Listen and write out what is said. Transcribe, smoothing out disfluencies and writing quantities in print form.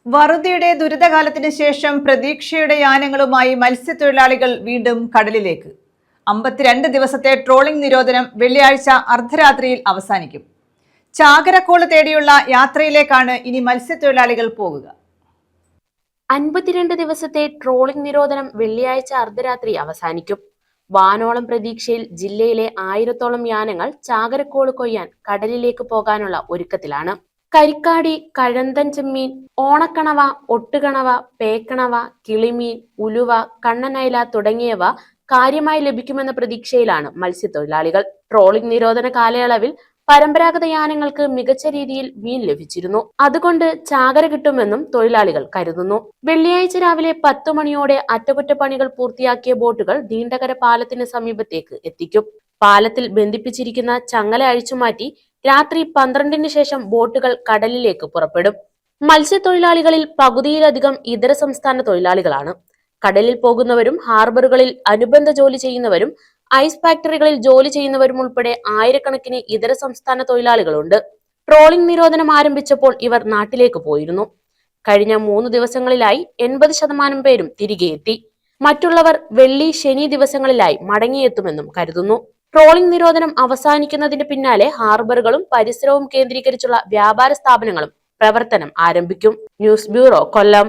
വറുതിയുടെ ദുരിതകാലത്തിന് ശേഷം പ്രതീക്ഷയുടെ യാനങ്ങളുമായി മത്സ്യത്തൊഴിലാളികൾ വീണ്ടും കടലിലേക്ക്. 52 ദിവസത്തെ ട്രോളിംഗ് നിരോധനം വെള്ളിയാഴ്ച അർദ്ധരാത്രിയിൽ അവസാനിക്കും. ചാകരക്കോള് തേടിയുള്ള യാത്രയിലേക്കാണ് ഇനി മത്സ്യത്തൊഴിലാളികൾ പോകുക. 52 ദിവസത്തെ ട്രോളിംഗ് നിരോധനം വെള്ളിയാഴ്ച അർദ്ധരാത്രി അവസാനിക്കും. വാനോളം പ്രതീക്ഷയിൽ ജില്ലയിലെ 1000-ഓളം യാനങ്ങൾ ചാകരക്കോള് കൊയ്യാൻ കടലിലേക്ക് പോകാനുള്ള ഒരുക്കത്തിലാണ്. കരിക്കാടി, കഴന്തൻ ചെമ്മീൻ, ഓണക്കണവ, ഒട്ടുകണവ, പേക്കണവ, കിളിമീൻ, ഉലുവ, കണ്ണനൈല തുടങ്ങിയവ കാര്യമായി ലഭിക്കുമെന്ന പ്രതീക്ഷയിലാണ് മത്സ്യത്തൊഴിലാളികൾ. ട്രോളിംഗ് നിരോധന കാലയളവിൽ പരമ്പരാഗത യാനങ്ങൾക്ക് മികച്ച രീതിയിൽ മീൻ ലഭിച്ചിരുന്നു. അതുകൊണ്ട് ചാകര കിട്ടുമെന്നും തൊഴിലാളികൾ കരുതുന്നു. വെള്ളിയാഴ്ച രാവിലെ 10 മണിയോടെ അറ്റകുറ്റപ്പണികൾ പൂർത്തിയാക്കിയ ബോട്ടുകൾ നീണ്ടകര പാലത്തിന് സമീപത്തേക്ക് എത്തിക്കും. പാലത്തിൽ ബന്ധിപ്പിച്ചിരിക്കുന്ന ചങ്ങല അഴിച്ചുമാറ്റി രാത്രി 12-ന് ശേഷം ബോട്ടുകൾ കടലിലേക്ക് പുറപ്പെടും. മത്സ്യത്തൊഴിലാളികളിൽ പകുതിയിലധികം ഇതര സംസ്ഥാന തൊഴിലാളികളാണ്. കടലിൽ പോകുന്നവരും ഹാർബറുകളിൽ അനുബന്ധ ജോലി ചെയ്യുന്നവരും ഐസ് ഫാക്ടറികളിൽ ജോലി ചെയ്യുന്നവരും ഉൾപ്പെടെ ആയിരക്കണക്കിന് ഇതര സംസ്ഥാന തൊഴിലാളികളുണ്ട്. ട്രോളിംഗ് നിരോധനം ആരംഭിച്ചപ്പോൾ ഇവർ നാട്ടിലേക്ക് പോയിരുന്നു. കഴിഞ്ഞ 3 ദിവസങ്ങളിലായി 80% പേരും തിരികെ എത്തി. മറ്റുള്ളവർ വെള്ളി, ശനി ദിവസങ്ങളിലായി മടങ്ങിയെത്തുമെന്നും കരുതുന്നു. ട്രോളിംഗ് നിരോധനം അവസാനിക്കുന്നതിന് പിന്നാലെ ഹാർബറുകളും പരിസരവും കേന്ദ്രീകരിച്ചുള്ള വ്യാപാര സ്ഥാപനങ്ങളും പ്രവർത്തനം ആരംഭിക്കും. ന്യൂസ് ബ്യൂറോ, കൊല്ലം.